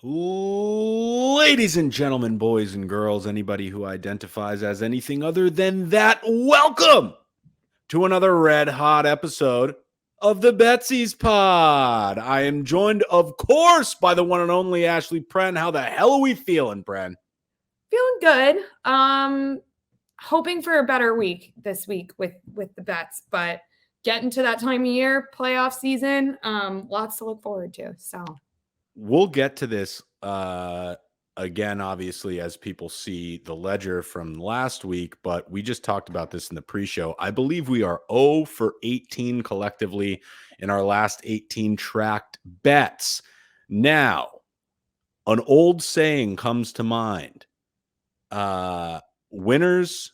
Ladies and gentlemen, boys and girls, anybody who identifies as anything other than that, welcome to another red hot episode of the Betsies pod. I am joined, of course, by the one and only Ashley Pren. How the hell are we feeling, Pren? Feeling good. Hoping for a better week this week with the bets, but getting to that time of year, playoff season, lots to look forward to. So we'll get to this again, obviously, as people see the ledger from last week, but we just talked about this in the pre-show. I believe we are 0 for 18 collectively in our last 18 tracked bets. Now, an old saying comes to mind. Winners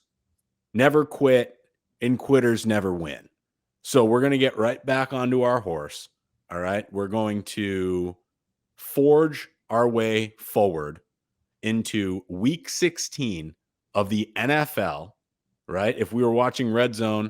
never quit and quitters never win. So we're going to get right back onto our horse. All right. We're going to forge our way forward into week 16 of the NFL, right? If we were watching Red Zone,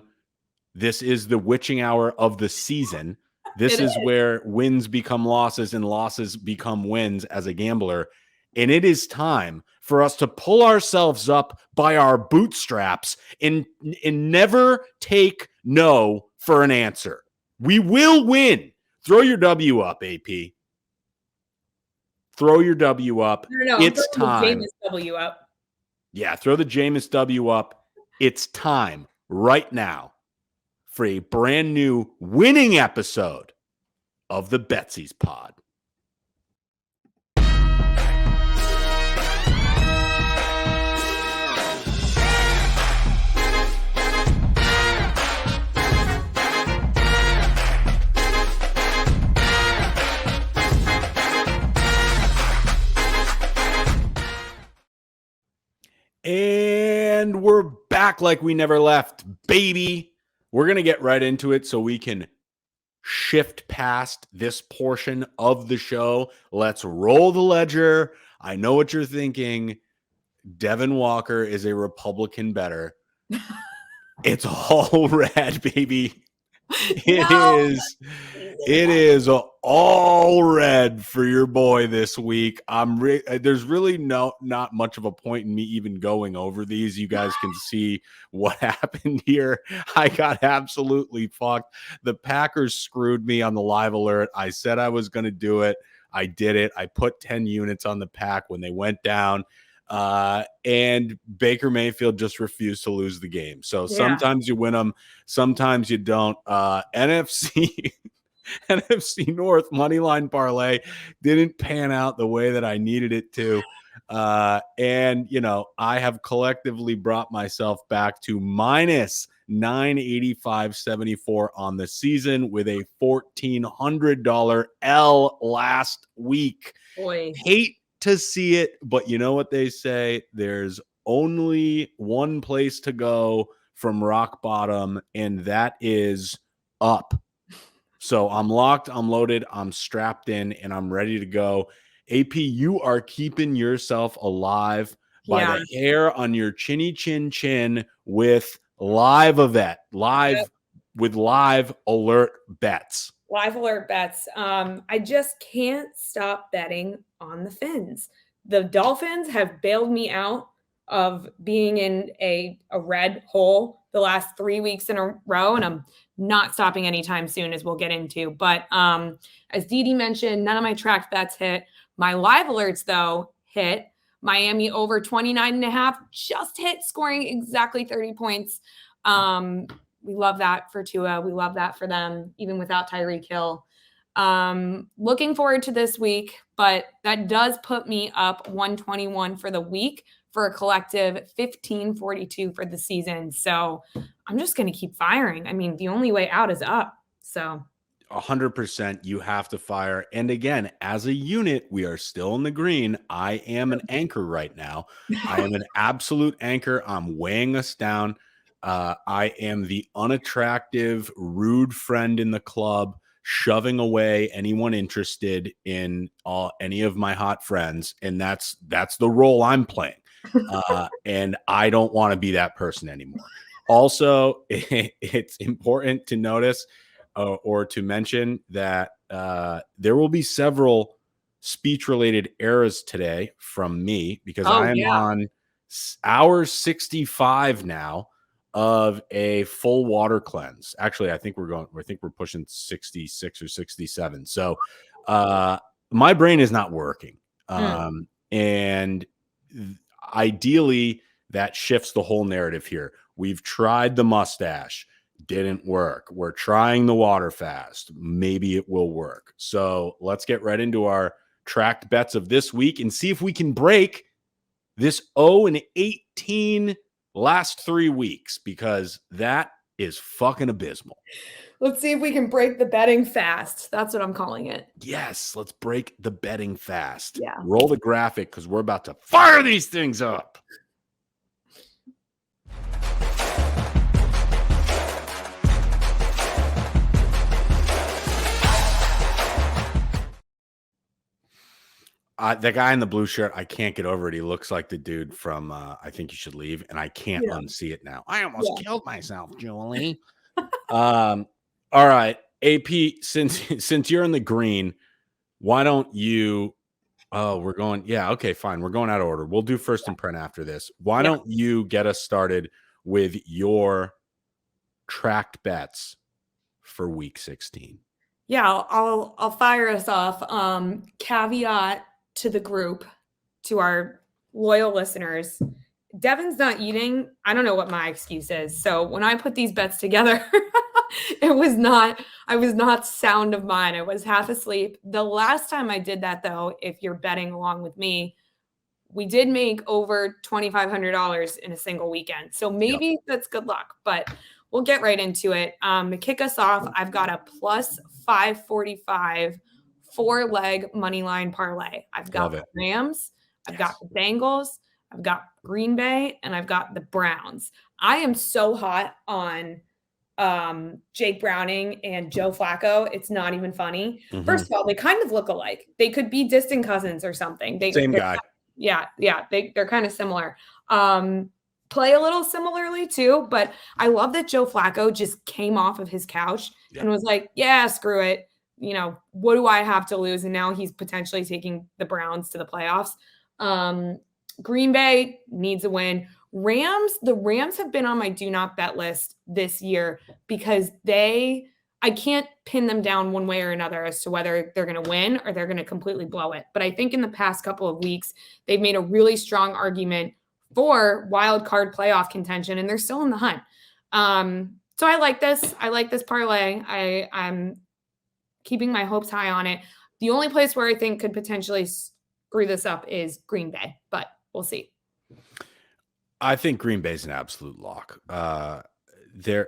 this is the witching hour of the season. This is where wins become losses and losses become wins as a gambler. And it is time for us to pull ourselves up by our bootstraps and never take no for an answer. We will win. Throw your W up, AP. Throw your W up. No, it's time. The Jameis W up. Yeah, throw the Jameis W up. It's time right now for a brand new winning episode of the Betsies pod. And we're back like we never left, baby. We're going to get right into it so we can shift past this portion of the show. Let's roll the ledger. I know what you're thinking. Devin Walker is a Republican bettor. It's all red, baby. It is all red for your boy this week. There's really not much of a point in me even going over these. You guys can see what happened here. I got absolutely fucked. The Packers screwed me on the live alert. I said I was going to do it. I did it. I put 10 units on the Pack when they went down. And Baker Mayfield just refused to lose the game. So sometimes you win them, sometimes you don't. NFC North moneyline parlay didn't pan out the way that I needed it to. And I have collectively brought myself back to minus 985.74 on the season with a $1,400 L last week. Boy. Hate to see it, but you know what they say, there's only one place to go from rock bottom, and that is up. So I'm locked, I'm loaded, I'm strapped in, and I'm ready to go. AP, you are keeping yourself alive by the hair on your chinny chin with live alert bets. Live alert bets. I just can't stop betting on the Fins. The Dolphins have bailed me out of being in a red hole the last 3 weeks in a row, and I'm not stopping anytime soon, as we'll get into. But as Dee mentioned, none of my tracked bets hit. My live alerts, though, hit. Miami over 29.5 just hit, scoring exactly 30 points. We love that for Tua. We love that for them, even without Tyreek Hill. Looking forward to this week, but that does put me up 121 for the week for a collective 1542 for the season. So I'm just going to keep firing. I mean, the only way out is up. So 100% you have to fire. And again, as a unit, we are still in the green. I am an anchor right now. I am an absolute anchor. I'm weighing us down. I am the unattractive, rude friend in the club, shoving away anyone interested in any of my hot friends. And that's the role I'm playing. And I don't want to be that person anymore. Also, it's important to notice or to mention that there will be several speech-related errors today from me because Oh, I am yeah. on hour 65 now of a full water cleanse. Actually, I think we're pushing 66 or 67. So my brain is not working. And ideally, that shifts the whole narrative here. We've tried the mustache, didn't work. We're trying the water fast. Maybe it will work. So let's get right into our tracked bets of this week and see if we can break this 0-18 last 3 weeks, because that is fucking abysmal. Let's see if we can break the betting fast. That's what I'm calling it. Yes, let's break the betting fast. Yeah. Roll the graphic because we're about to fire these things up. The guy in the blue shirt, I can't get over it. He looks like the dude from I Think You Should Leave, and I can't unsee it now. I almost killed myself, Julie. All right, AP, since you're in the green, why don't you we're going, yeah, okay, fine. We're going out of order. We'll do First and Pren after this. Why don't you get us started with your tracked bets for week 16? Yeah, I'll fire us off. Caveat to the group, to our loyal listeners. Devin's not eating. I don't know what my excuse is. So when I put these bets together, I was not sound of mind. I was half asleep. The last time I did that, though, if you're betting along with me, we did make over $2,500 in a single weekend. So maybe that's good luck, but we'll get right into it. To kick us off, I've got a plus 545 4-leg money line parlay. I've got the Rams, I've got the Bengals, I've got Green Bay, and I've got the Browns. I am so hot on Jake Browning and Joe Flacco. It's not even funny. First of all, they kind of look alike. They could be distant cousins or something. Same guy. Yeah. They're kind of similar. Play a little similarly too, but I love that Joe Flacco just came off of his couch and was like, yeah, screw it. You know, what do I have to lose? And now he's potentially taking the Browns to the playoffs. Green Bay needs a win. The Rams have been on my do not bet list this year because I can't pin them down one way or another as to whether they're going to win or they're going to completely blow it. But I think in the past couple of weeks, they've made a really strong argument for wild card playoff contention, and they're still in the hunt. So I like this. I like this parlay. I'm keeping my hopes high on it. The only place where I think could potentially screw this up is Green Bay, but we'll see. I think Green Bay's an absolute lock. The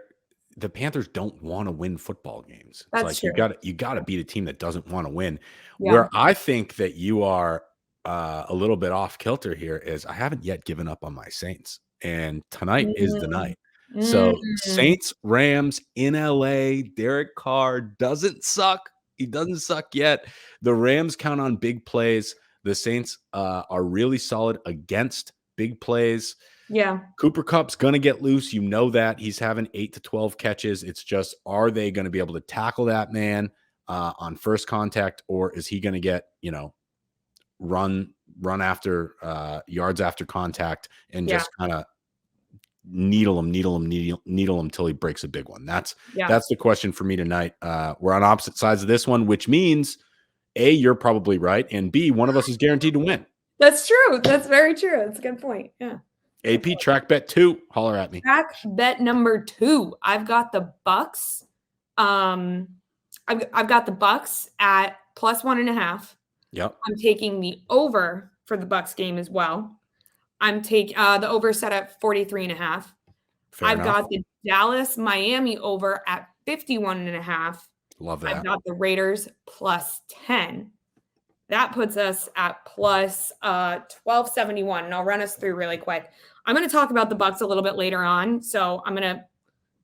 Panthers don't want to win football games. It's like you got to beat a team that doesn't want to win. Yeah. Where I think that you are a little bit off kilter here is I haven't yet given up on my Saints, and tonight is the night. So Saints, Rams in LA. Derek Carr doesn't suck. He doesn't suck yet. The Rams count on big plays. The Saints are really solid against big plays. Yeah. Cooper Kupp's going to get loose. You know that. He's having 8 to 12 catches. It's just, are they going to be able to tackle that man on first contact, or is he going to get, run after yards after contact and just kind of needle him till he breaks a big one? That's the question for me tonight. We're on opposite sides of this one, which means A, you're probably right, and B, one of us is guaranteed to win. That's true. That's very true. That's a good point. Yeah. AP, track bet 2. Holler at me. Track bet number 2. I've got the Bucks. I've got the Bucks at plus 1.5. Yep. I'm taking the over for the Bucks game as well. I'm taking the over set at 43.5. I've got the Dallas Miami over at 51.5. Love that. I've got the Raiders plus 10. That puts us at plus 1271. And I'll run us through really quick. I'm going to talk about the Bucks a little bit later on, so I'm going to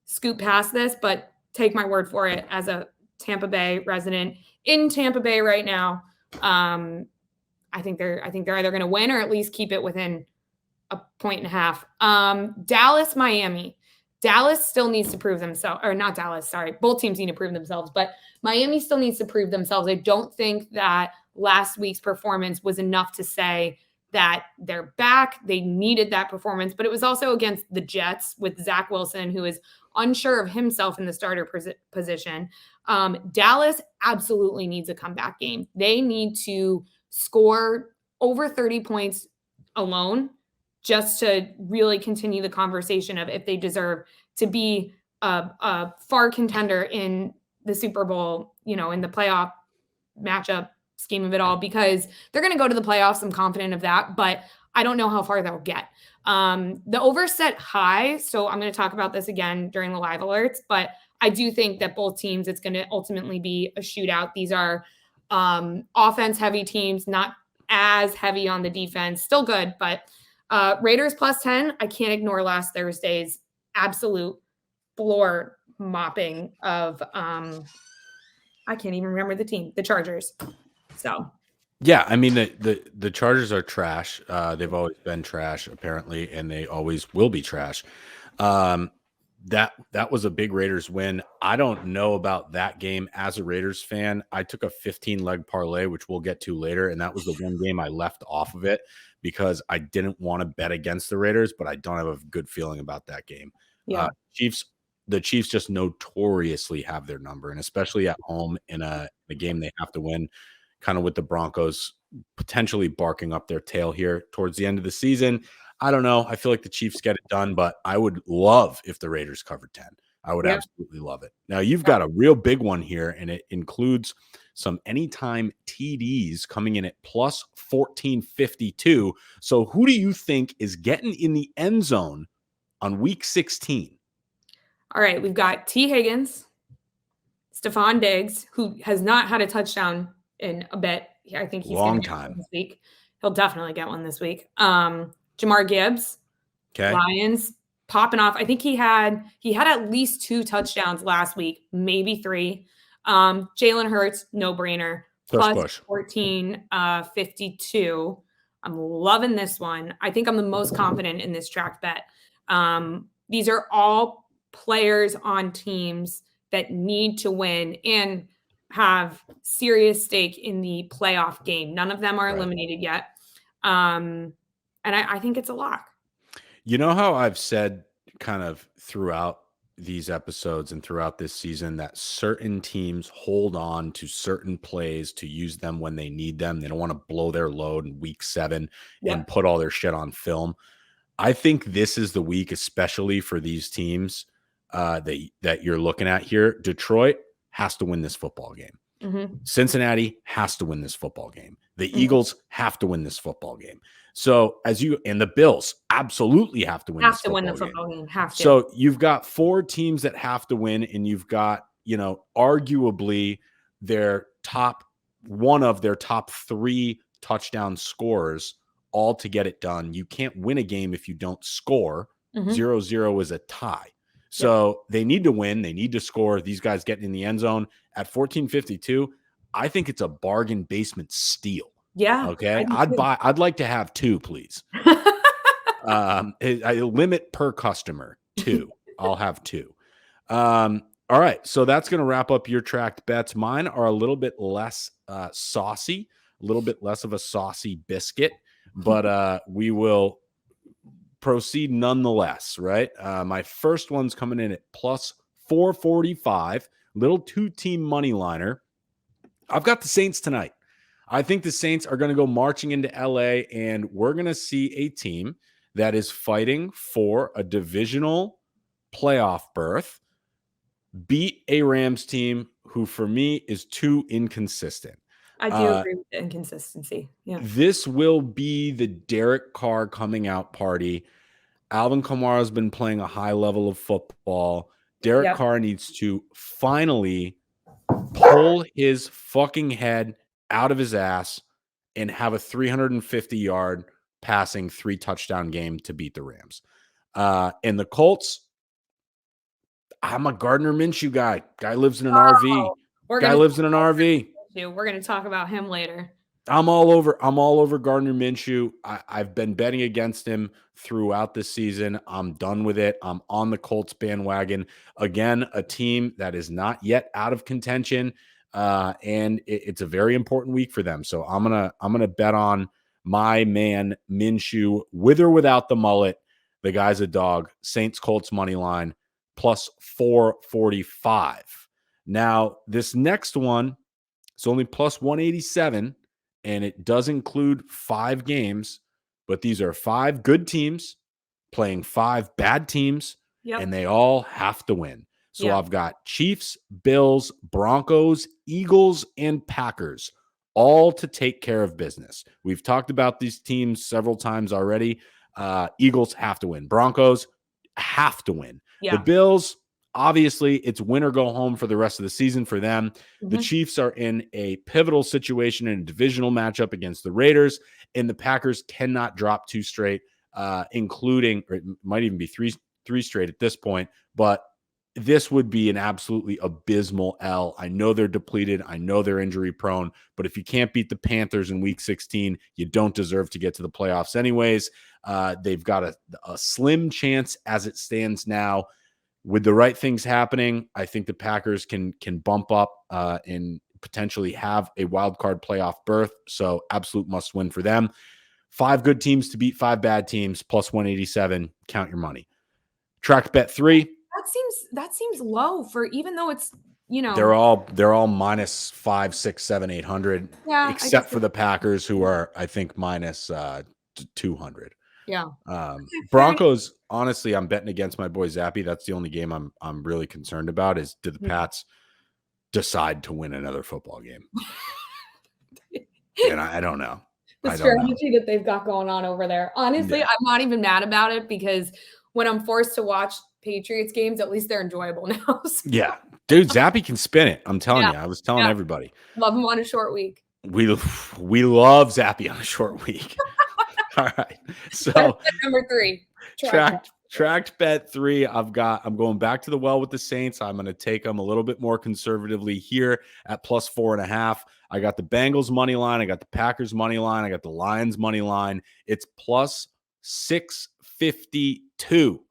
scoot past this, but take my word for it as a Tampa Bay resident in Tampa Bay right now. I think they're either going to win or at least keep it within 1.5 points. Dallas, Miami. Dallas still needs to prove themselves, or not Dallas, sorry. Both teams need to prove themselves, but Miami still needs to prove themselves. I don't think that last week's performance was enough to say that they're back. They needed that performance, but it was also against the Jets with Zach Wilson, who is unsure of himself in the starter position. Dallas absolutely needs a comeback game. They need to score over 30 points alone just to really continue the conversation of if they deserve to be a far contender in the Super Bowl, in the playoff matchup scheme of it all, because they're going to go to the playoffs. I'm confident of that, but I don't know how far they'll get. The over set high. So I'm going to talk about this again during the live alerts, but I do think that both teams, it's going to ultimately be a shootout. These are offense heavy teams, not as heavy on the defense, still good, but Raiders plus 10. I can't ignore last Thursday's absolute floor mopping of I can't even remember the team, the Chargers. So yeah, I mean the Chargers are trash. They've always been trash apparently, and they always will be trash. That was a big Raiders win. I don't know about that game as a Raiders fan. I took a 15-leg parlay, which we'll get to later, and that was the one game I left off of it because I didn't want to bet against the Raiders, but I don't have a good feeling about that game. yeah, The Chiefs just notoriously have their number, and especially at home in a game they have to win, kind of with the Broncos potentially barking up their tail here towards the end of the season. I don't know. I feel like the Chiefs get it done, but I would love if the Raiders covered 10. I would absolutely love it. Now, you've got a real big one here, and it includes some anytime TDs coming in at plus 1452. So who do you think is getting in the end zone on week 16? All right, we've got T. Higgins, Stephon Diggs, who has not had a touchdown in a bit. I think he's Long going to get time one this week. He'll definitely get one this week. Jamar Gibbs, Okay. Lions popping off. I think he had at least 2 touchdowns last week, maybe 3. Jalen Hurts, no brainer. Plus 1452. I'm loving this one. I think I'm the most confident in this track bet. These are all players on teams that need to win and have serious stake in the playoff game. None of them are eliminated yet. And I think it's a lock. You know how I've said kind of throughout these episodes and throughout this season that certain teams hold on to certain plays to use them when they need them. They don't want to blow their load in week 7 and put all their shit on film. I think this is the week, especially for these teams that you're looking at here. Detroit has to win this football game. Mm-hmm. Cincinnati has to win this football game. The Eagles have to win this football game. So and the Bills absolutely have to win this football game. Have to. So you've got 4 teams that have to win, and you've got, arguably one of their top 3 touchdown scorers all to get it done. You can't win a game if you don't score. 0-0 is a tie. So they need to win. They need to score. These guys getting in the end zone at 1452. I think it's a bargain basement steal. Yeah. Okay. I'd like to have 2, please. I limit per customer 2. I'll have 2. All right. So that's going to wrap up your tracked bets. Mine are a little bit less saucy, a little bit less of a saucy biscuit, but we will proceed nonetheless, right? My first one's coming in at plus 445, little 2-team money liner. I've got the Saints tonight. I think the Saints are going to go marching into LA, and we're going to see a team that is fighting for a divisional playoff berth beat a Rams team who, for me, is too inconsistent. I do agree with the inconsistency. Yeah. This will be the Derek Carr coming out party. Alvin Kamara has been playing a high level of football. Derek Carr needs to finally pull his fucking head out of his ass and have a 350-yard passing 3-touchdown game to beat the Rams. And the Colts, I'm a Gardner Minshew guy. Guy lives in an RV. We're going to talk about him later. I'm all over Gardner Minshew. I've been betting against him throughout the season. I'm done with it. I'm on the Colts bandwagon. Again, a team that is not yet out of contention. And it's a very important week for them. So I'm gonna bet on my man Minshew, with or without the mullet. The guy's a dog. Saints Colts money line plus 445. Now, this next one, it's only plus 187, and it does include 5 games, but these are 5 good teams playing 5 bad teams, and they all have to win. So I've got Chiefs, Bills, Broncos, Eagles, and Packers, all to take care of business. We've talked about these teams several times already. Eagles have to win. Broncos have to win. The Bills, obviously, it's win or go home for the rest of the season for them. The Chiefs are in a pivotal situation in a divisional matchup against the Raiders, and the Packers cannot drop 2 straight, including, or it might even be three straight at this point, but this would be an absolutely abysmal L. I know they're depleted. I know they're injury prone, but if you can't beat the Panthers in week 16, you don't deserve to get to the playoffs anyways. They've got a slim chance as it stands now. With the right things happening, I think the Packers can bump up and potentially have a wild card playoff berth. So absolute must win for them. 5 good teams to beat 5 bad teams, plus 187. Count your money. Track bet 3. That seems low for, even though it's, they're all minus 5, 6, 7, 800, except for the Packers, who are, I think, minus 200. Yeah. Broncos, honestly, I'm betting against my boy Zappy. That's the only game I'm really concerned about, is do the Pats decide to win another football game? And I don't know. The strategy that they've got going on over there. Honestly, I'm not even mad about it, because when I'm forced to watch Patriots games, at least they're enjoyable now. So. Yeah. Dude, Zappy can spin it. I'm telling you. I was telling everybody. Love him on a short week. We love Zappy on a short week. All right. So number 3. Tracked bet 3. I'm going back to the well with the Saints. I'm going to take them a little bit more conservatively here at plus 4.5. I got the Bengals money line. I got the Packers money line. I got the Lions money line. It's plus 652.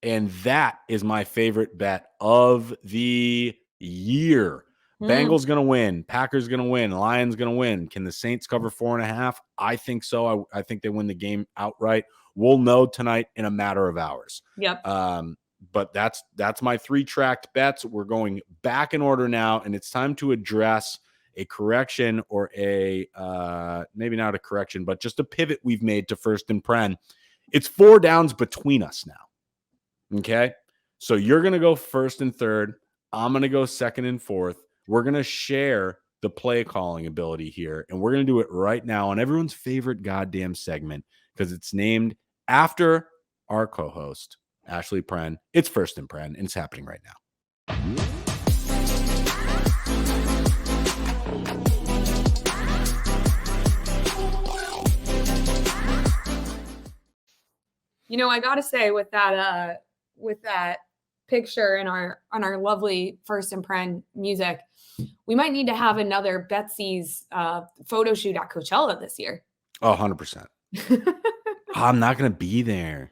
And that is my favorite bet of the year. Bengals going to win. Packers going to win. Lions going to win. Can the Saints cover 4.5? I think so. I think they win the game outright. We'll know tonight in a matter of hours. Yep. But that's my 3 tracked bets. We're going back in order now, and it's time to address a correction, or a maybe not a correction, but just a pivot we've made to First and Pren. It's 4 downs between us now. Okay, so you're going to go first and third. I'm going to go second and fourth. We're going to share the play calling ability here, and we're going to do it right now on everyone's favorite goddamn segment, because it's named after our co-host, Ashley Pren. It's First and Pren, and it's happening right now. I got to say, with that picture and on our lovely First and Pren music, we might need to have another Betsies photo shoot at Coachella this year. Oh, 100%. I'm not going to be there.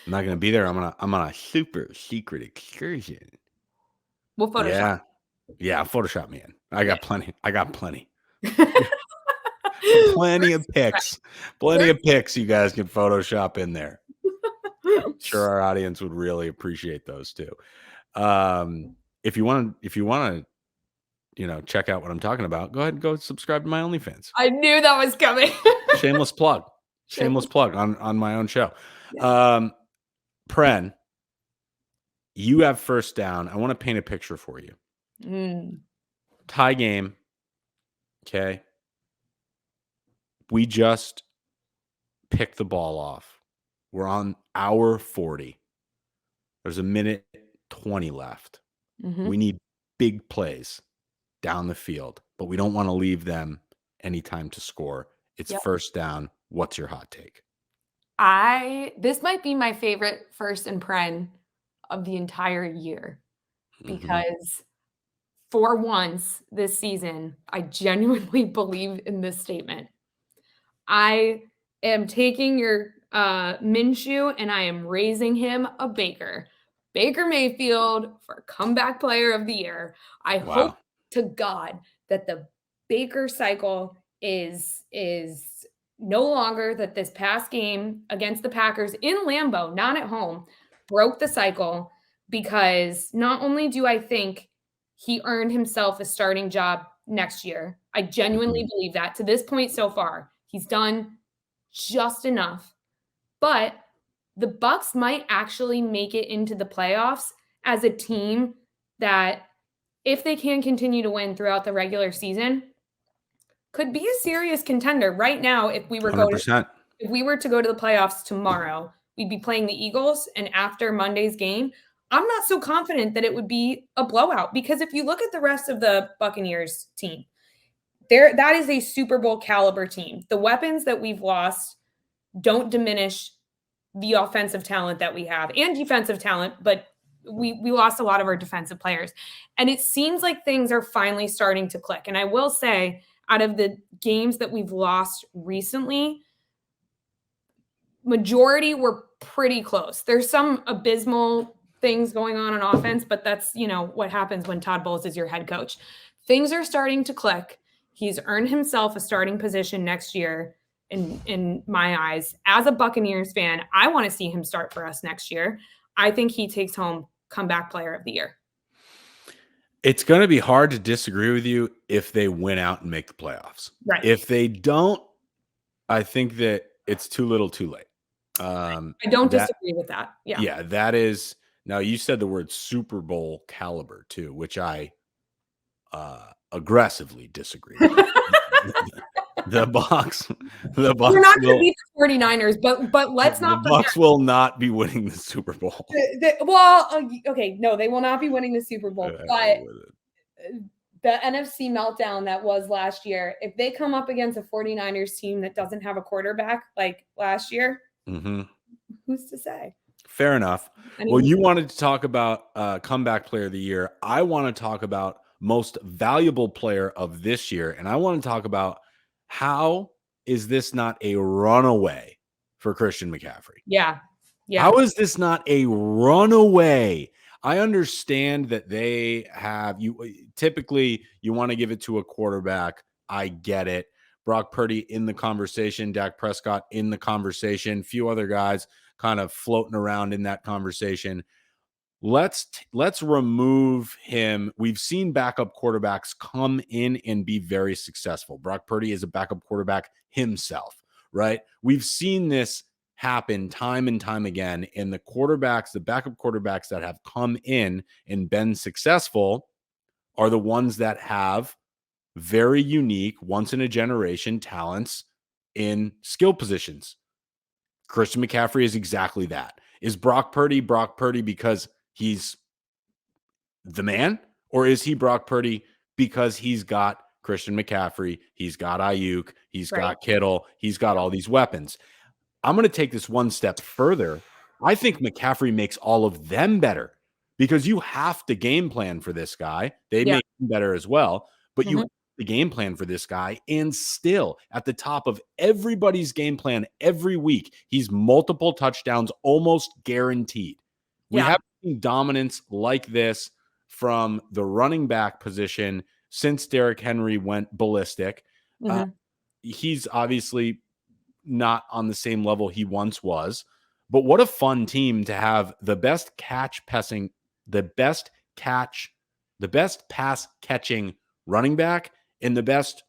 I'm on a super secret excursion. We'll Photoshop. Yeah, Photoshop me in. I got plenty. Plenty of pics. Plenty of pics you guys can Photoshop in there. Sure, our audience would really appreciate those too. If you want to, check out what I'm talking about, go ahead and go subscribe to my OnlyFans. I knew that was coming. Shameless plug on my own show. Pren, you have first down. I want to paint a picture for you. Tie game. Okay. We just picked the ball off. We're on hour 40. There's a minute 20 left. We need big plays down the field, but we don't want to leave them any time to score. It's first down. What's your hot take? This might be my favorite First and Pren of the entire year, because for once this season, I genuinely believe in this statement. I am taking your Minshew and I am raising him a Baker. Baker Mayfield for comeback player of the year. I hope Wow. to God that the Baker cycle is no longer, that this past game against the Packers in Lambeau, not at home, broke the cycle, because not only do I think he earned himself a starting job next year, I genuinely believe that to this point so far, he's done just enough. But the Bucs might actually make it into the playoffs as a team that, if they can continue to win throughout the regular season, could be a serious contender. Right now, if we were 100%. to go to the playoffs tomorrow, we'd be playing the Eagles, and after Monday's game, I'm not so confident that it would be a blowout, because if you look at the rest of the Buccaneers team, that is a Super Bowl caliber team. The weapons that we've lost don't diminish the offensive talent that we have and defensive talent, but we lost a lot of our defensive players. And it seems like things are finally starting to click. And I will say, out of the games that we've lost recently, majority were pretty close. There's some abysmal things going on offense, but that's, what happens when Todd Bowles is your head coach. Things are starting to click. He's earned himself a starting position next year in my eyes. As a Buccaneers fan, I want to see him start for us next year. I think he takes home comeback player of the year. It's going to be hard to disagree with you if they win out and make the playoffs. Right. If they don't, I think that it's too little too late. I don't disagree with that. Yeah. Yeah, that is. Now, you said the word Super Bowl caliber too, which I aggressively disagree with. The Bucs We're not going to beat the 49ers, but let's not the Bucs will not be winning the Super Bowl. Okay, no, they will not be winning the Super Bowl, but the NFC meltdown that was last year, if they come up against a 49ers team that doesn't have a quarterback like last year, who's to say? Fair enough. Well, you wanted to talk about comeback player of the year. I want to talk about most valuable player of this year, and I want to talk about, how is this not a runaway for Christian McCaffrey? Yeah. How is this not a runaway? I understand that they have typically you want to give it to a quarterback. I get it. Brock Purdy in the conversation, Dak Prescott in the conversation, few other guys kind of floating around in that conversation. Let's remove him. We've seen backup quarterbacks come in and be very successful. Brock Purdy is a backup quarterback himself, right? We've seen this happen time and time again. And the backup quarterbacks that have come in and been successful are the ones that have very unique, once in a generation talents in skill positions. Christian McCaffrey is exactly that. Is Brock Purdy because he's the man? Or is he Brock Purdy because he's got Christian McCaffrey, he's got Ayuk, he's got Kittle, he's got all these weapons? I'm going to take this one step further. I think McCaffrey makes all of them better, because you have to game plan for this guy. They make him better as well, but you have to game plan for this guy, and still at the top of everybody's game plan every week, he's multiple touchdowns almost guaranteed. We haven't seen dominance like this from the running back position since Derrick Henry went ballistic. He's obviously not on the same level he once was, but what a fun team to have the best pass catching running back and the best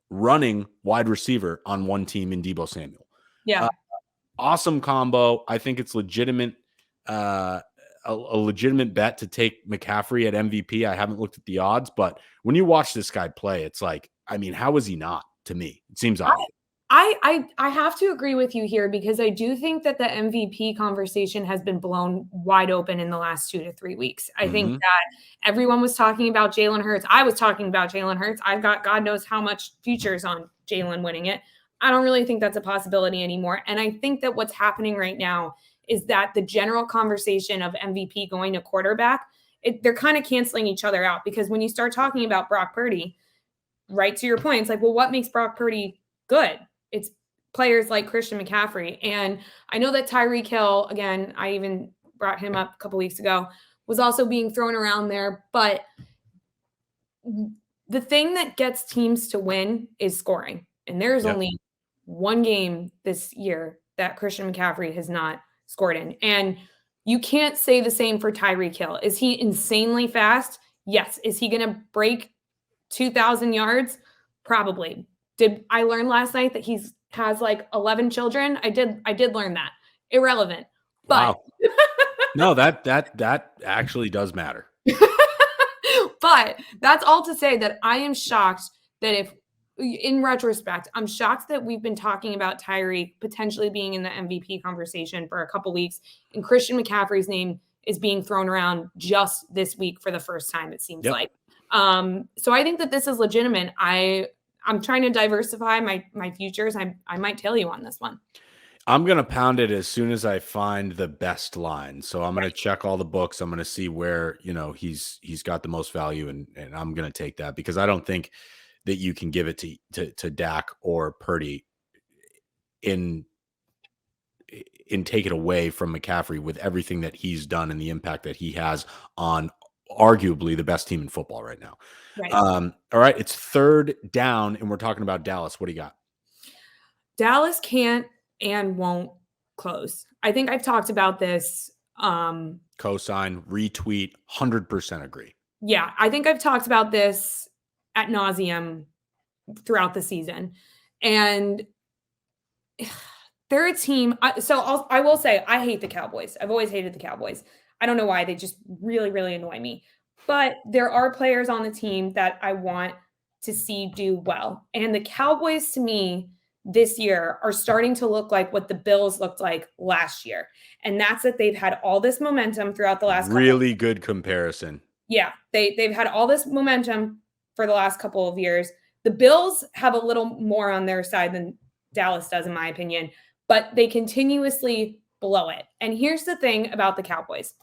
running wide receiver on one team in Deebo Samuel. Yeah. Awesome combo. I think it's legitimate, a legitimate bet to take McCaffrey at MVP. I haven't looked at the odds, but when you watch this guy play, it's like, I mean, how is he not? To me, it seems obvious. I have to agree with you here, because I do think that the MVP conversation has been blown wide open in the last 2 to 3 weeks. I think that everyone was talking about Jalen Hurts. I was talking about Jalen Hurts. I've got God knows how much futures on Jalen winning it. I don't really think that's a possibility anymore. And I think that what's happening right now is that the general conversation of MVP going to quarterback they're kind of canceling each other out, because when you start talking about Brock Purdy, right to your point, it's like, well, what makes Brock Purdy good? It's players like Christian McCaffrey. And I know that Tyreek Hill, again, I even brought him up a couple weeks ago, was also being thrown around there. But the thing that gets teams to win is scoring. And there's only one game this year that Christian McCaffrey has not scored in. And you can't say the same for Tyreek Hill. Is he insanely fast? Yes. Is he going to break 2,000 yards? Probably. Did I learn last night that has like 11 children? I did learn that. Irrelevant. But wow. No, that actually does matter. But that's all to say that I am shocked that, if in retrospect, I'm shocked that we've been talking about Tyreek potentially being in the MVP conversation for a couple weeks, and Christian McCaffrey's name is being thrown around just this week for the first time, it seems like. So I think that this is legitimate. I'm trying to diversify my futures. I might tail you on this one. I'm going to pound it as soon as I find the best line. So I'm going to check all the books. I'm going to see where, he's got the most value, and I'm going to take that, because I don't think that you can give it to Dak or Purdy in take it away from McCaffrey with everything that he's done and the impact that he has on arguably the best team in football right now. Right. All right. It's third down, and we're talking about Dallas. What do you got? Dallas can't and won't close. I think I've talked about this. Cosign, retweet, 100% agree. Yeah, I think I've talked about this ad nauseum throughout the season. And they're a team. I will say, I hate the Cowboys. I've always hated the Cowboys. I don't know why. They just really, really annoy me. But there are players on the team that I want to see do well. And the Cowboys, to me, this year are starting to look like what the Bills looked like last year. And that's that they've had all this momentum throughout the last really good comparison. Yeah, they've had all this momentum for the last couple of years. The Bills have a little more on their side than Dallas does, in my opinion, but they continuously blow it. And here's the thing about the Cowboys,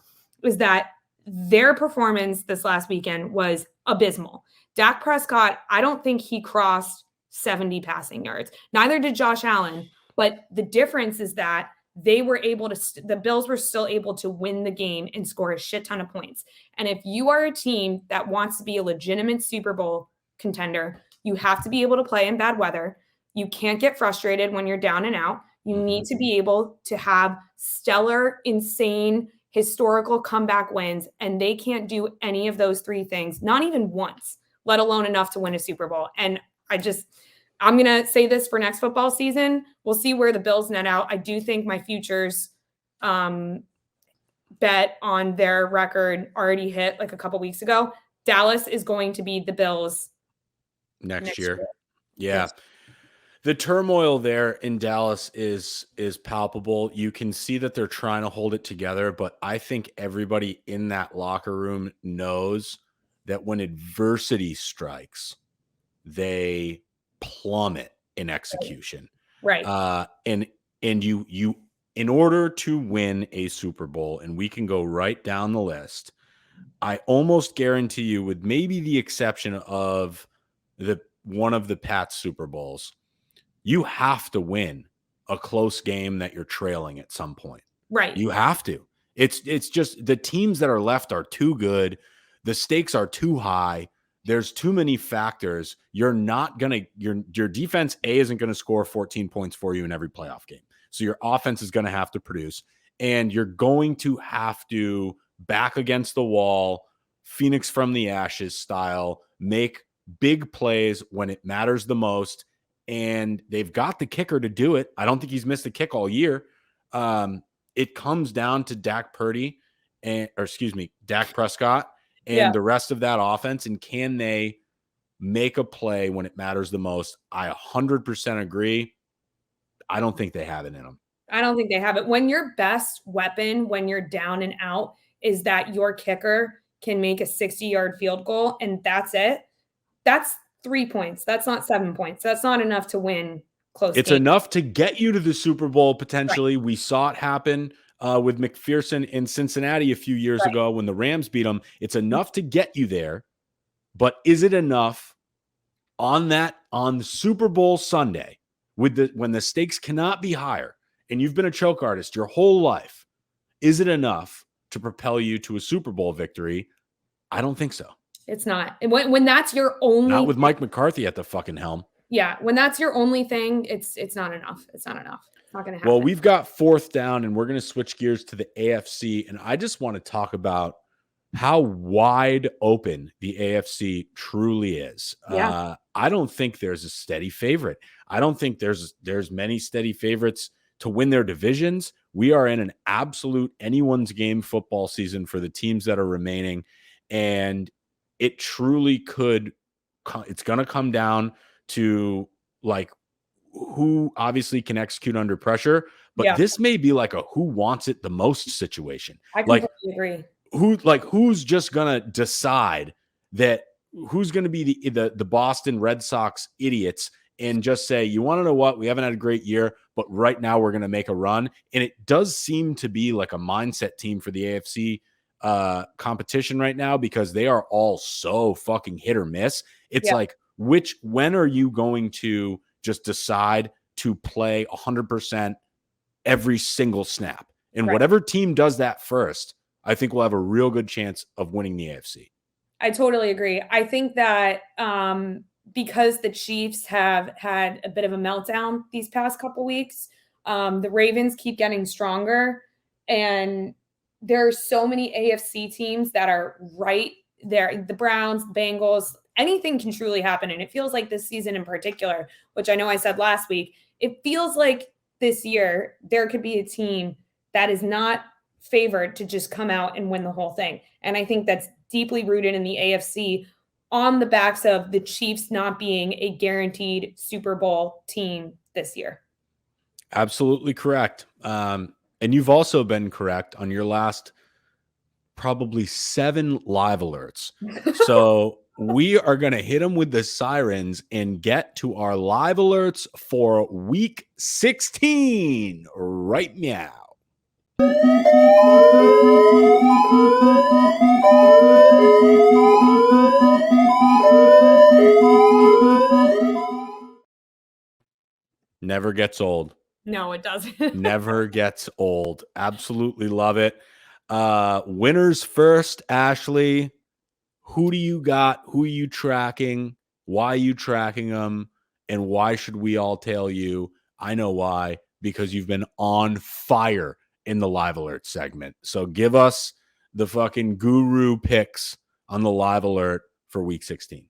is that their performance this last weekend was abysmal. Dak Prescott, I don't think he crossed 70 passing yards. Neither did Josh Allen. But the difference is that they were able to, the Bills were still able to win the game and score a shit ton of points. And if you are a team that wants to be a legitimate Super Bowl contender, you have to be able to play in bad weather. You can't get frustrated when you're down and out. You need to be able to have stellar, insane, historical comeback wins. And they can't do any of those three things, not even once, let alone enough to win a Super Bowl. And I'm going to say this for next football season. We'll see where the Bills net out. I do think my futures bet on their record already hit like a couple weeks ago. Dallas is going to be the Bills next year. Yeah. The turmoil there in Dallas is palpable. You can see that they're trying to hold it together, but I think everybody in that locker room knows that when adversity strikes, they plummet in execution. Right. And you in order to win a Super Bowl, and we can go right down the list, I almost guarantee you, with maybe the exception of one of the Pats Super Bowls, you have to win a close game that you're trailing at some point. Right. You have to. It's just the teams that are left are too good. The stakes are too high. There's too many factors. You're not going to, your defense isn't going to score 14 points for you in every playoff game. So your offense is going to have to produce, and you're going to have to back against the wall, Phoenix from the ashes style, make big plays when it matters the most. And they've got the kicker to do it. I don't think he's missed a kick all year. It comes down to Dak Prescott and the rest of that offense. And can they make a play when it matters the most? I 100% agree. I don't think they have it in them. I don't think they have it. When your best weapon, when you're down and out, is that your kicker can make a 60-yard field goal, and that's it. That's 3 points. That's not 7 points. That's not enough to win close It's games. enough to get you to the Super Bowl potentially. Right. We saw it happen with McPherson in Cincinnati a few years ago when the Rams beat them. It's enough to get you there, but is it enough on Super Bowl Sunday when the stakes cannot be higher and you've been a choke artist your whole life? Is it enough to propel you to a Super Bowl victory? I don't think so. It's not. When that's your only not with Mike McCarthy at the fucking helm. Yeah, when that's your only thing, it's not enough. It's not enough. It's not going to happen. Well, we've got fourth down, and we're going to switch gears to the AFC, and I just want to talk about how wide open the AFC truly is. Yeah. I don't think there's a steady favorite. I don't think there's many steady favorites to win their divisions. We are in an absolute anyone's game football season for the teams that are remaining, and it truly could. It's going to come down to like who obviously can execute under pressure, but this may be like a who wants it the most situation. I completely agree. Who's just gonna decide that who's gonna be the Boston Red Sox idiots and just say, you want to know what? We haven't had a great year, but right now we're gonna make a run. And it does seem to be like a mindset team for the AFC competition right now because they are all so fucking hit or miss. It's like, when are you going to just decide to play 100% every single snap? And whatever team does that first, I think we'll have a real good chance of winning the AFC. I totally agree. I think that because the Chiefs have had a bit of a meltdown these past couple weeks, the Ravens keep getting stronger, and there are so many AFC teams that are right there. The Browns, the Bengals, anything can truly happen. And it feels like this season in particular, which I know I said last week, it feels like this year there could be a team that is not favored to just come out and win the whole thing. And I think that's deeply rooted in the AFC on the backs of the Chiefs not being a guaranteed Super Bowl team this year. Absolutely correct. And you've also been correct on your last probably 7 live alerts. So we are going to hit them with the sirens and get to our live alerts for week 16 right now. Never gets old. No, it doesn't. Never gets old. Absolutely love it. Winners first, Ashley. Who do you got? Who are you tracking? Why are you tracking them? And why should we all tell you? I know why, because you've been on fire in the live alert segment. So give us the fucking guru picks on the live alert for week 16.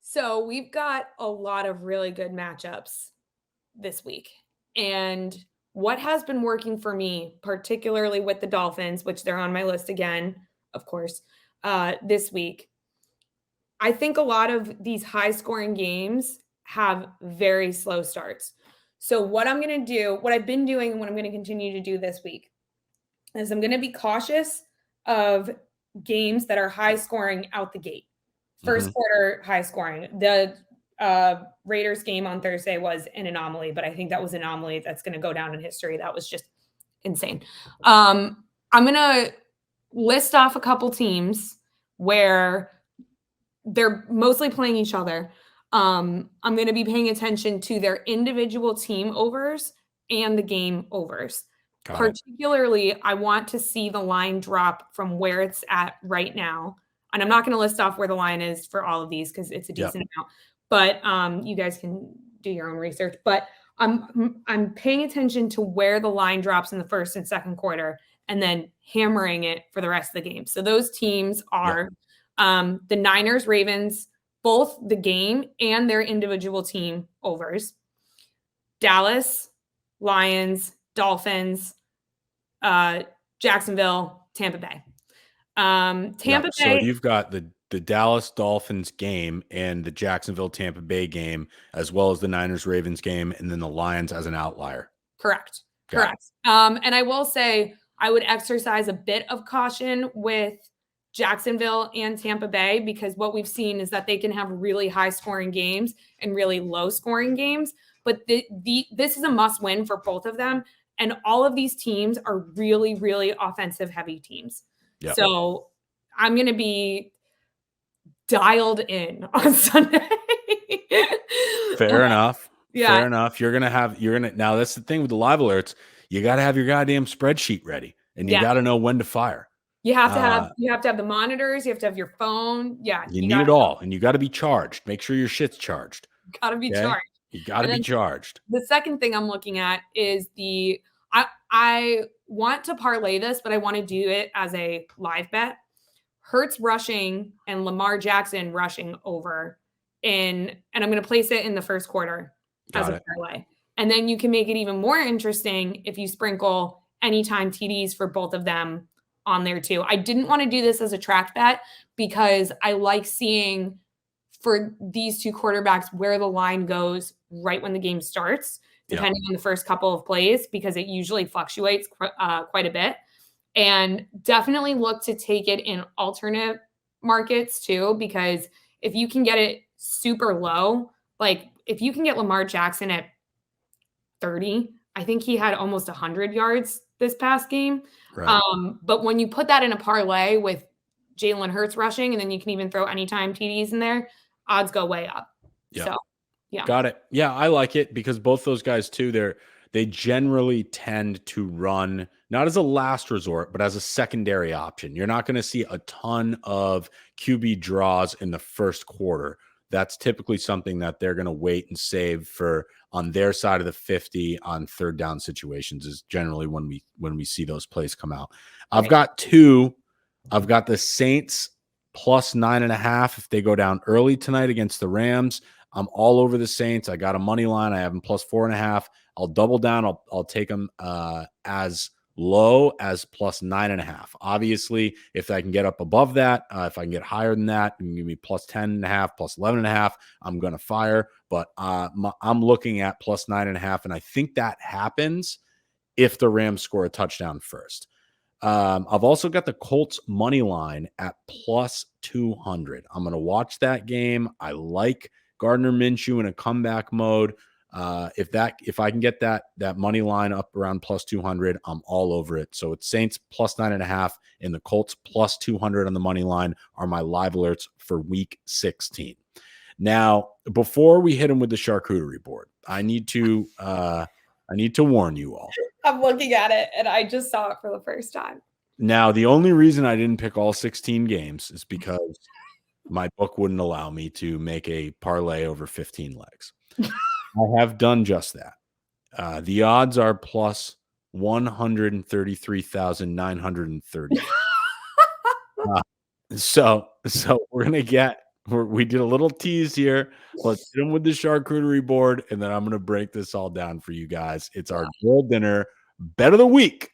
So we've got a lot of really good matchups this week. And what has been working for me, particularly with the Dolphins, which they're on my list again, of course, this week, I think a lot of these high-scoring games have very slow starts. So what I'm going to do, what I've been doing and what I'm going to continue to do this week is I'm going to be cautious of games that are high-scoring out the gate. First quarter high-scoring. The Raiders game on Thursday was an anomaly, but I think that was an anomaly that's going to go down in history. That was just insane. I'm going to list off a couple teams where they're mostly playing each other. I'm going to be paying attention to their individual team overs and the game overs. Particularly, I want to see the line drop from where it's at right now. And I'm not going to list off where the line is for all of these because it's a decent amount. But you guys can do your own research. But I'm paying attention to where the line drops in the first and second quarter and then hammering it for the rest of the game. So those teams are the Niners, Ravens, both the game and their individual team overs. Dallas, Lions, Dolphins, Jacksonville, Tampa Bay. Tampa Bay. So you've got the Dallas Dolphins game and the Jacksonville Tampa Bay game, as well as the Niners Ravens game, and then the Lions as an outlier. Correct. And I will say I would exercise a bit of caution with Jacksonville and Tampa Bay because what we've seen is that they can have really high scoring games and really low scoring games. But this is a must win for both of them. And all of these teams are really, really offensive heavy teams. Yep. So I'm going to be dialed in on Sunday. Fair enough. Yeah. Fair enough. Now that's the thing with the live alerts. You got to have your goddamn spreadsheet ready, and you got to know when to fire. You have to have the monitors. You have to have your phone. Yeah. You need it all, and you got to be charged. Make sure your shit's charged. Got to be charged. You got to be charged. The second thing I'm looking at is I want to parlay this, but I want to do it as a live bet. Hurts rushing and Lamar Jackson rushing over and I'm going to place it in the first quarter as a parlay. And then you can make it even more interesting if you sprinkle anytime TDs for both of them on there too. I didn't want to do this as a track bet because I like seeing for these two quarterbacks where the line goes right when the game starts, depending on the first couple of plays, because it usually fluctuates quite a bit. And definitely look to take it in alternate markets too, because if you can get it super low, like if you can get Lamar Jackson at 30, I think he had almost 100 yards this past game. Right. But when you put that in a parlay with Jalen Hurts rushing, and then you can even throw anytime TDs in there, odds go way up. Yeah. So, yeah. Got it. Yeah, I like it because both those guys too, they generally tend to run not as a last resort, but as a secondary option. You're not going to see a ton of QB draws in the first quarter. That's typically something that they're going to wait and save for on their side of the 50 on third down situations is generally when we see those plays come out. Right. I've got two. I've got the Saints plus 9.5 if they go down early tonight against the Rams. I'm all over the Saints. I got a money line. I have them plus 4.5. I'll double down. I'll take them as low as plus 9.5. Obviously, if I can get up above that, if I can get higher than that, you can give me plus 10.5, plus 11.5. I'm going to fire. But I'm looking at plus 9.5, and I think that happens if the Rams score a touchdown first. I've also got the Colts money line at plus 200. I'm going to watch that game. I like Gardner Minshew in a comeback mode. If I can get that money line up around plus 200, I'm all over it. So it's Saints plus 9.5 and the Colts plus 200 on the money line are my live alerts for week 16. Now, before we hit them with the charcuterie board, I need to warn you all. I'm looking at it and I just saw it for the first time. Now, the only reason I didn't pick all 16 games is because my book wouldn't allow me to make a parlay over 15 legs. I have done just that. The odds are plus 133,930. So we're going to get, we did a little tease here. Let's hit them with the charcuterie board, and then I'm going to break this all down for you guys. It's our grill dinner bet of the week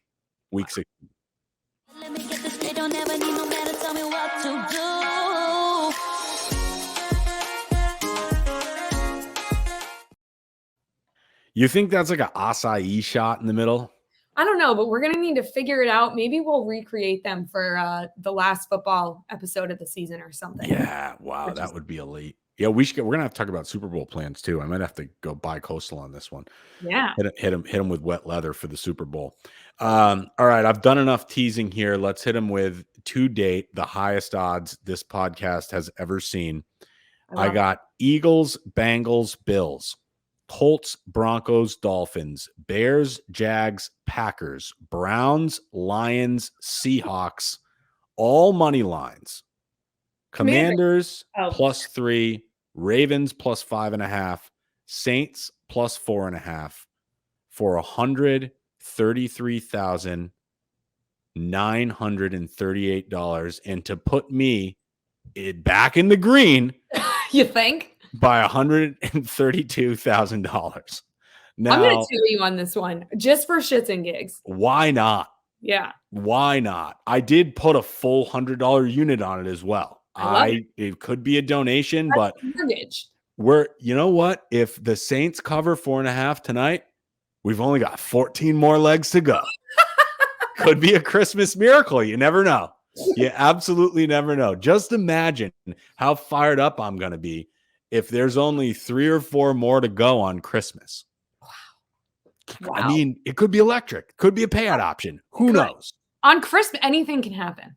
16. Let me get this straight, don't ever need no man to tell me what to do. You think that's like an acai shot in the middle? I don't know, but we're going to need to figure it out. Maybe we'll recreate them for the last football episode of the season or something. Yeah, wow, that would be elite. Yeah, we're going to have to talk about Super Bowl plans too. I might have to go bi-coastal on this one. Yeah. Hit him with wet leather for the Super Bowl. All right, I've done enough teasing here. Let's hit him with, to date, the highest odds this podcast has ever seen. I got Eagles, Bengals, Bills, Colts, Broncos, Dolphins, Bears, Jags, Packers, Browns, Lions, Seahawks, all money lines. Commanders plus 3, Ravens plus 5.5, Saints plus 4.5 for $133,938, and to put me back in the green. You think? By $132,000. Now, I'm going to sue you on this one just for shits and gigs. Why not? Yeah. Why not? I did put a full $100 unit on it as well. It could be a donation, but mortgage. You know what? If the Saints cover 4.5 tonight, we've only got 14 more legs to go. Could be a Christmas miracle. You never know. You absolutely never know. Just imagine how fired up I'm going to be if there's only 3 or 4 more to go on Christmas. Wow. Wow. I mean, it could be electric. Could be a payout option. Who could. knows? On Christmas, anything can happen.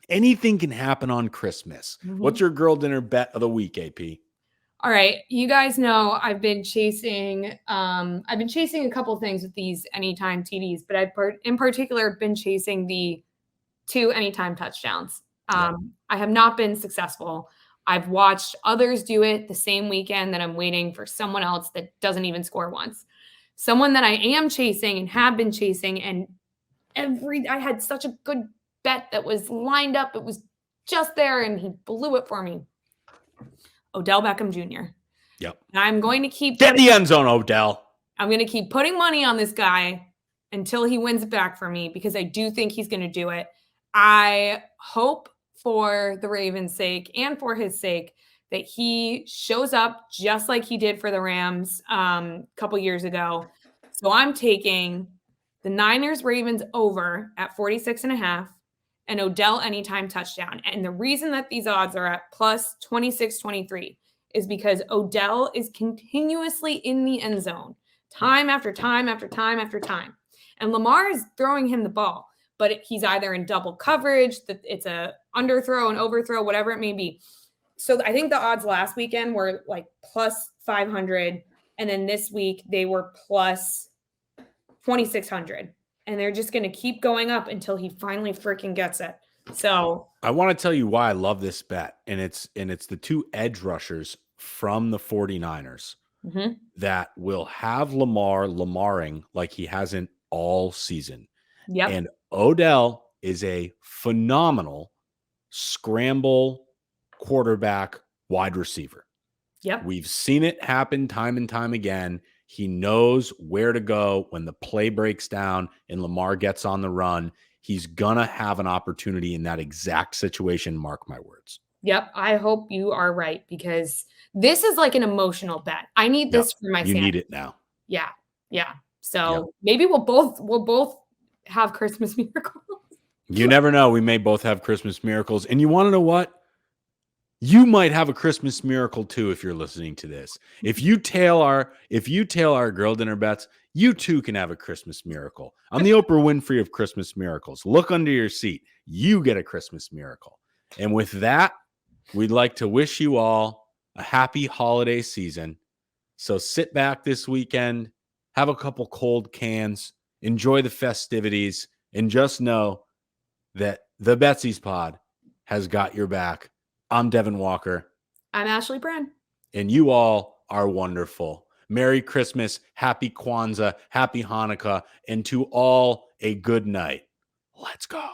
Anything can happen on Christmas. What's your girl dinner bet of the week, AP? All right, you guys know I've been chasing a couple things with these anytime TDs, but in particular been chasing the 2 anytime touchdowns. I have not been successful. I've watched others do it the same weekend that I'm waiting for someone else that doesn't even score once. Someone that I am chasing and have been chasing, and I had such a good bet that was lined up. It was just there, and he blew it for me. Odell Beckham Jr. Yep. And I'm going to keep Get in the end zone, Odell. I'm going to keep putting money on this guy until he wins it back for me, because I do think he's going to do it. I hope for the Ravens' sake and for his sake that he shows up just like he did for the Rams a couple years ago. So I'm taking the Niners-Ravens over at 46.5 and Odell anytime touchdown. And the reason that these odds are at plus 26-23 is because Odell is continuously in the end zone, time after time after time after time. And Lamar is throwing him the ball, but he's either in double coverage, that it's a underthrow, an overthrow, whatever it may be. So I think the odds last weekend were like plus 500. And then this week they were plus 2,600. And they're just going to keep going up until he finally freaking gets it. So I want to tell you why I love this bet. And it's the 2 edge rushers from the 49ers that will have Lamaring like he hasn't all season. Yep. And Odell is a phenomenal scramble quarterback wide receiver. Yep. We've seen it happen time and time again. He knows where to go when the play breaks down and Lamar gets on the run. He's going to have an opportunity in that exact situation. Mark my words. Yep. I hope you are right, because this is like an emotional bet. I need this for my You need it now. Yeah. Yeah. So maybe we'll both have Christmas miracles. You never know. We may both have Christmas miracles. And you want to know what? You might have a Christmas miracle too if you're listening to this. If you tail our girl dinner bets, you too can have a Christmas miracle. I'm the Oprah Winfrey of Christmas miracles. Look under your seat. You get a Christmas miracle. And with that, we'd like to wish you all a happy holiday season. So sit back this weekend, have a couple cold cans, enjoy the festivities, and just know that the Betsies pod has got your back. I'm Devin Walker. I'm Ashley Pren. And you all are wonderful. Merry Christmas, Happy Kwanzaa, Happy Hanukkah, and to all a good night. Let's go.